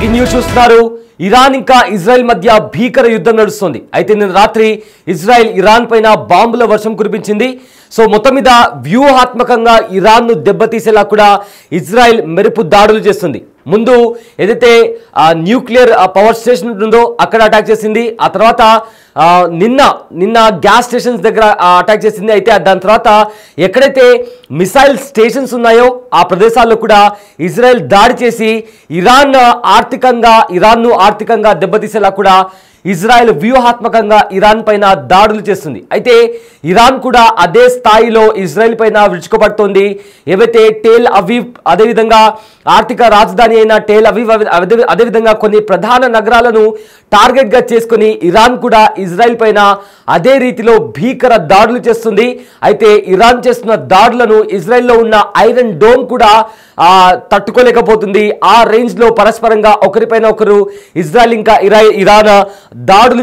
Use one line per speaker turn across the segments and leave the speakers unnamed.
Breaking news చూస్తున్నారు. Iran ఇంకా Israel మధ్య భీకర యుద్ధం నడుస్తుంది. అయితే నిన్న రాత్రి ఇజ్రాయెల్ ఇరాన్ పైన బాంబుల వర్షం కురిపించింది. సో మొత్తం మీద వ్యూహాత్మకంగా ఇరాన్ను దెబ్బతీసేలా కూడా ఇజ్రాయెల్ మెరుపు దాడులు చేస్తుంది. ముందు ఏదైతే న్యూక్లియర్ పవర్ స్టేషన్ ఉంటుందో అక్కడ అటాక్ చేసింది. ఆ తర్వాత నిన్న గ్యాస్ స్టేషన్స్ దగ్గర అటాక్ చేసింది. అయితే దాని తర్వాత ఎక్కడైతే మిసైల్ స్టేషన్స్ ఉన్నాయో ఆ ప్రదేశాల్లో కూడా ఇజ్రాయెల్ దాడి చేసి ఇరాన్ను ఆర్థికంగా దెబ్బతీసేలా కూడా ఇజ్రాయెల్ వ్యూహాత్మకంగా ఇరాన్ పైన దాడులు చేస్తుంది. అయితే ఇరాన్ కూడా అదే స్థాయిలో ఇజ్రాయెల్ పైన విరుచుకుపడుతోంది. ఏవైతే టేల్ అవీవ్, అదేవిధంగా ఆర్థిక రాజధాని అయిన టేల్ అవీవ్, అదేవిధంగా కొన్ని ప్రధాన నగరాలను టార్గెట్గా చేసుకుని ఇరాన్ కూడా ఇజ్రాయెల్ పైన అదే రీతిలో భీకర దాడులు చేస్తుంది. అయితే ఇరాన్ చేస్తున్న దాడులను ఇజ్రాయెల్లో ఉన్న ఐరన్ డోమ్ కూడా తట్టుకోలేకపోతుంది. ఆ రేంజ్లో పరస్పరంగా ఒకరిపైన ఒకరు ఇజ్రాయెల్ ఇంకా ఇరాన్ దాడులు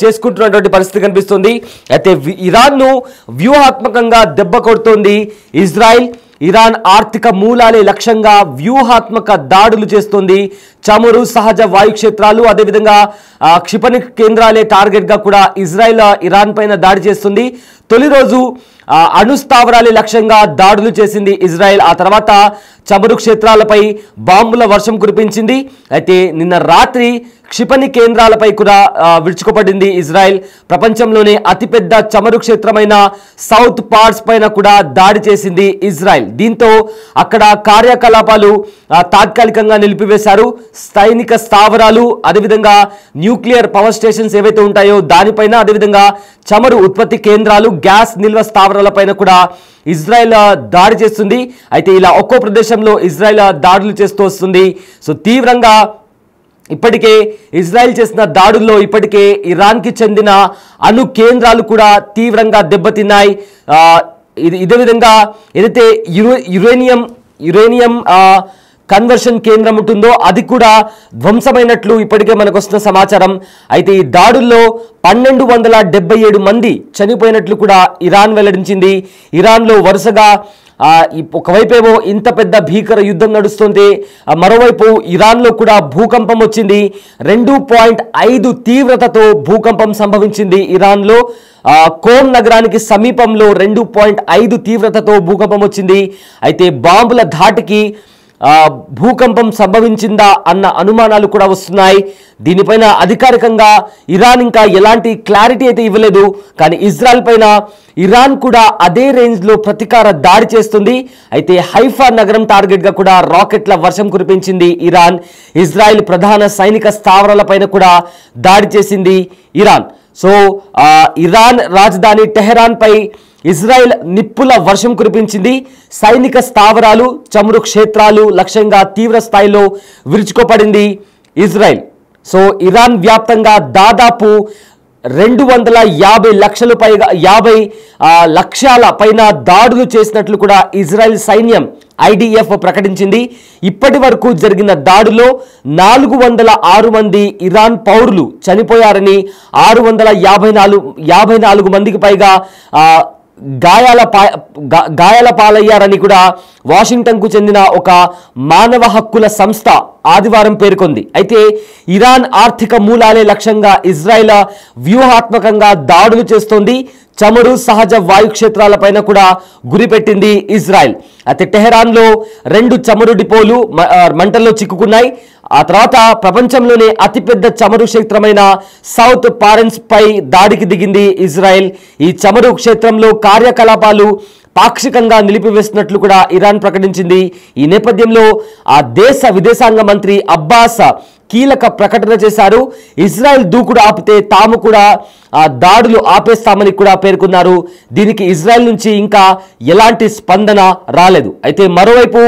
చేసుకుంటున్నటువంటి పరిస్థితి కనిపిస్తుంది. అయితే ఇరాన్ను వ్యూహాత్మకంగా దెబ్బ కొడుతోంది ఇజ్రాయెల్. ఇరాన్ ఆర్థిక మూలాలే లక్ష్యంగా వ్యూహాత్మక దాడులు చేస్తోంది. చమురు, సహజ వాయు క్షేత్రాలు, అదేవిధంగా క్షిపణి కేంద్రాలే టార్గెట్గా కూడా ఇజ్రాయెల్ ఇరాన్ పైన దాడి చేస్తుంది. తొలి రోజు అణుస్థావరాలే లక్ష్యంగా దాడులు చేసింది ఇజ్రాయెల్. ఆ తర్వాత చమురు క్షేత్రాలపై బాంబుల వర్షం కురిపించింది. అయితే నిన్న రాత్రి క్షిపణి కేంద్రాలపై కూడా విరుచుకుపడింది ఇజ్రాయెల్. ప్రపంచంలోనే అతిపెద్ద చమురు క్షేత్రమైన సౌత్ పార్ట్స్ పైన కూడా దాడి చేసింది ఇజ్రాయెల్. దీంతో అక్కడ కార్యకలాపాలు తాత్కాలికంగా నిలిపివేశారు. సైనిక స్థావరాలు, అదేవిధంగా న్యూక్లియర్ పవర్ స్టేషన్స్ ఏవైతే ఉంటాయో దానిపైన, అదేవిధంగా చమురు ఉత్పత్తి కేంద్రాలు, గ్యాస్ నిల్వ స్థావరాలపైన కూడా ఇజ్రాయెల్ దాడి చేస్తుంది. అయితే ఇలా ఒక్కో ప్రదేశంలో ఇజ్రాయెల్ దాడులు చేస్తూ వస్తుంది. సో తీవ్రంగా ఇప్పటికే ఇజ్రాయెల్ చేసిన దాడుల్లో ఇప్పటికే ఇరాన్కి చెందిన అణు కేంద్రాలు కూడా తీవ్రంగా దెబ్బతిన్నాయి. ఇదే విధంగా ఏదైతే యురేనియం కన్వర్షన్ కేంద్రం ఉంటుందో అది కూడా ధ్వంసమైనట్లు ఇప్పటికే మనకు వస్తున్న సమాచారం. అయితే ఈ దాడుల్లో 1277 మంది చనిపోయినట్లు కూడా ఇరాన్ వెల్లడించింది. ఇరాన్లో వరుసగా ఒకవైపేమో ఇంత పెద్ద భీకర యుద్ధం నడుస్తుంది, మరోవైపు ఇరాన్లో కూడా భూకంపం వచ్చింది. 2.5 తీవ్రతతో భూకంపం సంభవించింది ఇరాన్లో. కోమ్ నగరానికి సమీపంలో 2.5 తీవ్రతతో భూకంపం వచ్చింది. అయితే బాంబుల ధాటికి భూకంపం సంభవించిందా అన్న అనుమానాలు కూడా వస్తున్నాయి. దీనిపైన అధికారికంగా ఇరాన్ ఇంకా ఎలాంటి క్లారిటీ అయితే ఇవ్వలేదు. కానీ ఇజ్రాయెల్ పైన ఇరాన్ కూడా అదే రేంజ్లో ప్రతీకార దాడి చేస్తుంది. అయితే హైఫా నగరం టార్గెట్గా కూడా రాకెట్ల వర్షం కురిపించింది ఇరాన్. ఇజ్రాయెల్ ప్రధాన సైనిక స్థావరాలపైన కూడా దాడి చేసింది ఇరాన్. సో ఇరాన్ రాజధాని టెహరాన్ పై ఇజ్రాయెల్ నిప్పుల వర్షం కురిపించింది. సైనిక స్థావరాలు, చమురు క్షేత్రాలు లక్ష్యంగా తీవ్ర స్థాయిలో విరుచుకుపడింది ఇజ్రాయెల్. సో ఇరాన్ వ్యాప్తంగా దాదాపు 250 లక్షల పైన దాడులు చేసినట్లు కూడా ఇజ్రాయెల్ సైన్యం IDF ప్రకటించింది. ఇప్పటి వరకు జరిగిన దాడిలో 406 మంది ఇరాన్ పౌరులు చనిపోయారని, 654 మందికి పైగా గాయాల పాలయ్యారని కూడా వాషింగ్టన్కు చెందిన ఒక మానవ హక్కుల సంస్థ ఆదివారం పేర్కొంది. అయితే ఇరాన్ ఆర్థిక మూలాలే లక్ష్యంగా ఇజ్రాయెల్ వ్యూహాత్మకంగా దాడులు చేస్తోంది. చమురు, సహజ వాయు క్షేత్రాలపైన కూడా గురిపెట్టింది ఇజ్రాయెల్. అయితే టెహరాన్లో 2 చమురు డిపోలు మంటల్లో చిక్కుకున్నాయి. ఆ తర్వాత ప్రపంచంలోనే అతిపెద్ద చమురు క్షేత్రమైన సౌత్ పారెన్స్ పై దాడికి దిగింది ఇజ్రాయెల్. ఈ చమురు క్షేత్రంలో కార్యకలాపాలు పాక్షికంగా నిలిపివేస్తున్నట్లు కూడా ఇరాన్ ప్రకటించింది. ఈ నేపథ్యంలో ఆ దేశ విదేశాంగ మంత్రి అబ్బాస్ కీలక ప్రకటన చేశారు. ఇజ్రాయెల్ దూకుడు ఆపితే తాము కూడా దాడులు ఆపేస్తామని కూడా పేర్కొన్నారు. దీనికి ఇజ్రాయెల్ నుంచి ఇంకా ఎలాంటి స్పందన రాలేదు. అయితే మరోవైపు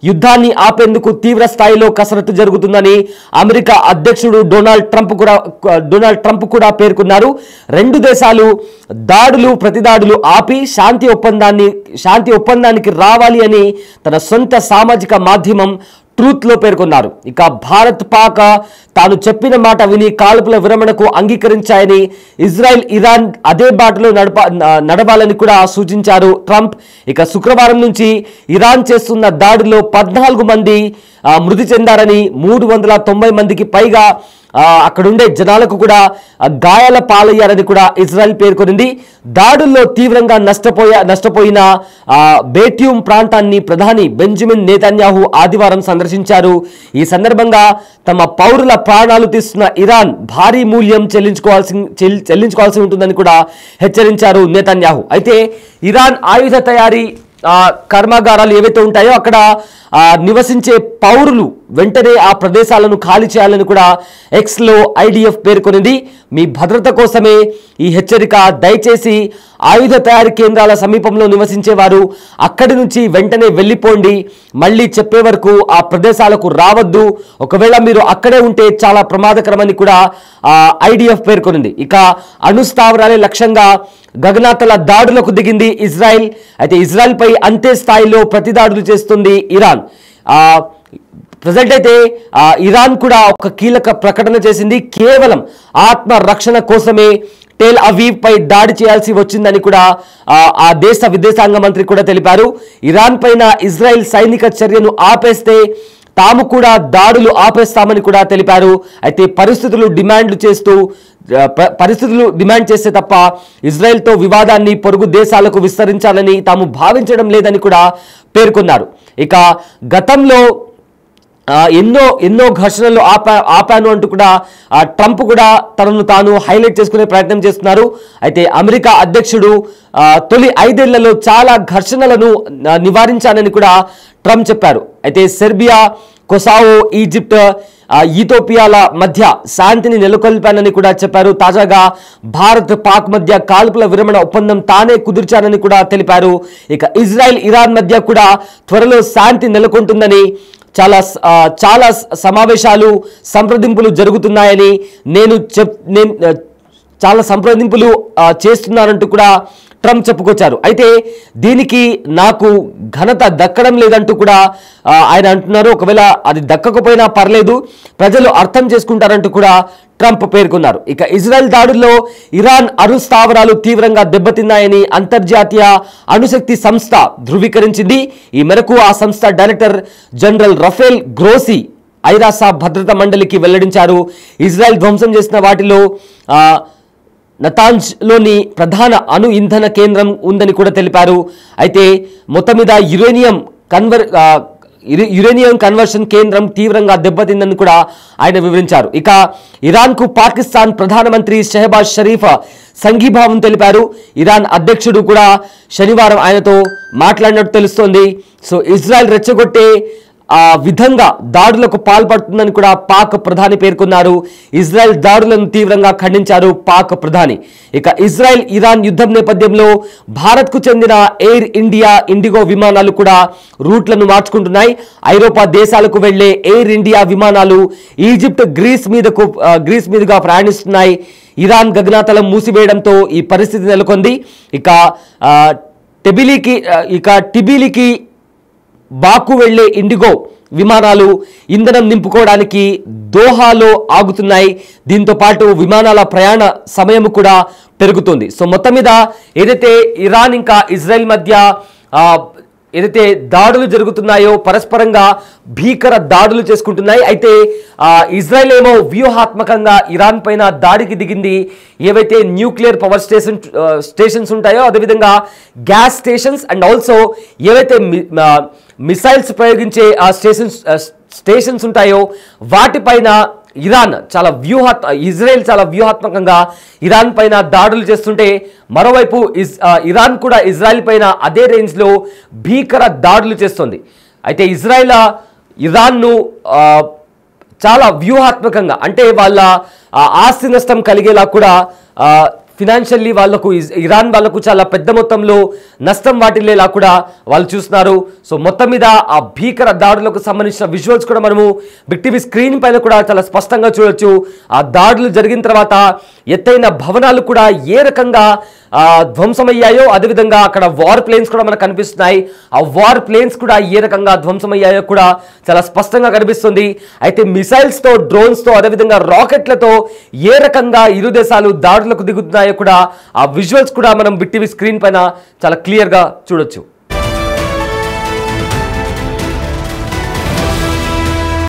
యుద్ధాన్ని ఆపేందుకు తీవ్ర స్థాయిలో కసరత్తు జరుగుతుందని అమెరికా అధ్యక్షుడు డొనాల్డ్ ట్రంప్ కూడా పేర్కొన్నారు. 2 దేశాలు ప్రతిదాడులు ఆపి శాంతి ఒప్పందానికి రావాలి అని తన సొంత సామాజిక మాధ్యమం ట్రూత్లో పేర్కొన్నారు. ఇక భారత్ పాక్ తాను చెప్పిన మాట విని కాల్పుల విరమణకు అంగీకరించాయని, ఇజ్రాయెల్ ఇరాన్ అదే బాటలో నడవాలని కూడా సూచించారు ట్రంప్. ఇక శుక్రవారం నుంచి ఇరాన్ చేస్తున్న దాడిలో 14 మంది మృతి చెందారని, 390 మందికి పైగా అక్కడుండే జనాలకు కూడా గాయాల పాలయ్యారని కూడా ఇజ్రాయెల్ పేర్కొనింది. దాడుల్లో తీవ్రంగా నష్టపోయిన బేట్యూమ్ ప్రాంతాన్ని ప్రధాని బెంజమిన్ నెతన్యాహు ఆదివారం సందర్శించారు. ఈ సందర్భంగా తమ పౌరుల ప్రాణాలు తీస్తున్న ఇరాన్ భారీ మూల్యం చెల్లించుకోవాల్సి ఉంటుందని కూడా హెచ్చరించారు నెతన్యాహు. అయితే ఇరాన్ ఆయుధ తయారీ కర్మాగారాలు ఏవైతే ఉంటాయో అక్కడ నివసించే పౌరులు వెంటనే ఆ ప్రదేశాలను ఖాళీ చేయాలని కూడా ఎక్స్లో ఐడిఎఫ్ పేర్కొనింది. మీ భద్రత కోసమే ఈ హెచ్చరిక. దయచేసి ఆయుధ తయారీ కేంద్రాల సమీపంలో నివసించేవారు అక్కడి నుంచి వెంటనే వెళ్ళిపోండి. మళ్ళీ చెప్పే వరకు ఆ ప్రదేశాలకు రావద్దు. ఒకవేళ మీరు అక్కడే ఉంటే చాలా ప్రమాదకరమని కూడా ఐడిఎఫ్ పేర్కొనింది. ఇక అణుస్థావరాలే లక్ష్యంగా గగనాతల దాడులకు దిగింది ఇజ్రాయెల్. అయితే ఇజ్రాయెల్ పై అంతే స్థాయిలో ప్రతిదాడులు చేస్తుంది ఇరాన్. ప్రజెంట్ అయితే ఇరాన్ కూడా ఒక కీలక ప్రకటన చేసింది. కేవలం ఆత్మరక్షణ కోసమే టెల్ అవీవ్ పై దాడి చేయాల్సి వచ్చిందని కూడా ఆ దేశ విదేశాంగ మంత్రి కూడా తెలిపారు. ఇరాన్ పైన ఇజ్రాయెల్ సైనిక చర్యను ఆపేస్తే తాము కూడా దాడులు ఆపేస్తామని కూడా తెలిపారు. అయితే పరిస్థితులు డిమాండ్ చేస్తే తప్ప ఇజ్రాయెల్తో వివాదాన్ని పొరుగు దేశాలకు విస్తరించాలని తాము భావించడం లేదని కూడా పేర్కొన్నారు. ఇక గతంలో ఎన్నో ఘర్షణలు ఆపాను అంటూ కూడా ట్రంప్ కూడా తనను తాను హైలైట్ చేసుకునే ప్రయత్నం చేస్తున్నారు. అయితే అమెరికా అధ్యక్షుడు తొలి 5 ఏళ్లలో చాలా ఘర్షణలను నివారించానని కూడా ట్రంప్ చెప్పారు. అయితే సెర్బియా, కొసావో, ఈజిప్ట్, ఇథియోపియాల మధ్య శాంతిని నెలకొల్పానని కూడా చెప్పారు. తాజాగా భారత్ పాక్ మధ్య కాల్పుల విరమణ ఒప్పందం తానే కుదిర్చానని కూడా తెలిపారు. ఇక ఇజ్రాయెల్ ఇరాన్ మధ్య కూడా త్వరలో శాంతి నెలకొంటుందని, చాలా సమావేశాలు సంప్రదింపులు జరుగుతున్నాయని, నేను చాలా సంప్రదింపులు చేస్తున్నానంటూ కూడా ట్రంప్ చెప్పుకొచ్చారు. అయితే దీనికి నాకు ఘనత దక్కడం లేదంటూ కూడా ఆయన అంటున్నారు. ఒకవేళ అది దక్కకపోయినా పర్లేదు, ప్రజలు అర్థం చేసుకుంటారంటూ కూడా ట్రంప్ పేర్కొన్నారు. ఇక ఇజ్రాయెల్ దాడుల్లో ఇరాన్ అణుస్థావరాలు తీవ్రంగా దెబ్బతిన్నాయని అంతర్జాతీయ అణుశక్తి సంస్థ ధృవీకరించింది. ఈ మేరకు ఆ సంస్థ డైరెక్టర్ జనరల్ రఫేల్ గ్రోసీ ఐరాస భద్రతా మండలికి వెల్లడించారు. ఇజ్రాయెల్ ధ్వంసం చేసిన వాటిలో నతాంజ్లోని ప్రధాన అణు ఇంధన కేంద్రం ఉందని కూడా తెలిపారు. అయితే మొత్తం మీద యురేనియం కన్వర్షన్ కేంద్రం తీవ్రంగా దెబ్బతిందని కూడా ఆయన వివరించారు. ఇక ఇరాన్కు పాకిస్తాన్ ప్రధానమంత్రి షెహబాజ్ షరీఫ్ సంఘీభావం తెలిపారు. ఇరాన్ అధ్యక్షుడు కూడా శనివారం ఆయనతో మాట్లాడినట్టు తెలుస్తోంది. సో ఇజ్రాయెల్ రెచ్చగొట్టే విధంగా దాడులకు పాల్పడుతుందని కూడా పాక్ ప్రధాని పేర్కొన్నారు. ఇజ్రాయెల్ దాడులను తీవ్రంగా ఖండించారు పాక్ ప్రధాని. ఇక ఇజ్రాయెల్ ఇరాన్ యుద్ధం నేపథ్యంలో భారత్కు చెందిన ఎయిర్ ఇండియా, ఇండిగో విమానాలు కూడా రూట్లను మార్చుకుంటున్నాయి. ఐరోపా దేశాలకు వెళ్లే ఎయిర్ ఇండియా విమానాలు ఈజిప్ట్, గ్రీస్ మీదుగా ప్రయాణిస్తున్నాయి. ఇరాన్ గగనాతలం మూసివేయడంతో ఈ పరిస్థితి నెలకొంది. ఇక టిబిలికి బాకు వెళ్లే ఇండిగో విమానాలు ఇంధనం నింపుకోవడానికి దోహాలో ఆగుతున్నాయి. దీంతో పాటు విమానాల ప్రయాణ సమయం కూడా పెరుగుతుంది. సో మొత్తం మీద ఏదైతే ఇరాన్ ఇంకా ఇజ్రాయెల్ మధ్య ఏదైతే దాడులు జరుగుతున్నాయో పరస్పరంగా భీకర దాడులు చేసుకుంటున్నాయి. అయితే ఇజ్రాయెల్ ఏమో వ్యూహాత్మకంగా ఇరాన్ పైన దాడికి దిగింది. ఏవైతే న్యూక్లియర్ పవర్ స్టేషన్స్ ఉంటాయో, అదేవిధంగా గ్యాస్ స్టేషన్స్ అండ్ ఆల్సో ఏవైతే మిసైల్స్ ప్రయోగించే స్టేషన్స్ ఉంటాయో వాటిపైన ఇజ్రాయెల్ చాలా వ్యూహాత్మకంగా ఇరాన్ పైన దాడులు చేస్తుంటే, మరోవైపు ఇరాన్ కూడా ఇజ్రాయెల్ పైన అదే రేంజ్లో భీకర దాడులు చేస్తుంది. అయితే ఇరాన్ను చాలా వ్యూహాత్మకంగా, అంటే వాళ్ళ ఆస్తి నష్టం కలిగేలా కూడా ఫినాన్షియల్లీ ఇరాన్ వాళ్లకు చాలా పెద్ద మొత్తంలో నష్టం వాటిల్లేలా కూడా వాళ్ళు చూస్తున్నారు. సో మొత్తం మీద ఆ భీకర దాడులకు సంబంధించిన విజువల్స్ కూడా మనము బిగ్ టీవీ స్క్రీన్ పైన కూడా చాలా స్పష్టంగా చూడొచ్చు. ఆ దాడులు జరిగిన తర్వాత ఎత్తైన భవనాలు కూడా ఏ రకంగా ధ్వంసమయ్యాయో, అదేవిధంగా అక్కడ వార్ ప్లేన్స్ కూడా మనకు కనిపిస్తున్నాయి. ఆ వార్ ప్లేన్స్ కూడా ఏ రకంగా ధ్వంసమయ్యాయో కూడా చాలా స్పష్టంగా కనిపిస్తుంది. అయితే మిసైల్స్తో, డ్రోన్స్తో, అదేవిధంగా రాకెట్లతో ఏ రకంగా ఇరు దేశాలు దాడులకు దిగుతున్నాయో కూడా ఆ విజువల్స్ కూడా మనం బిగ్ టీవీ స్క్రీన్ పైన చాలా క్లియర్గా చూడొచ్చు.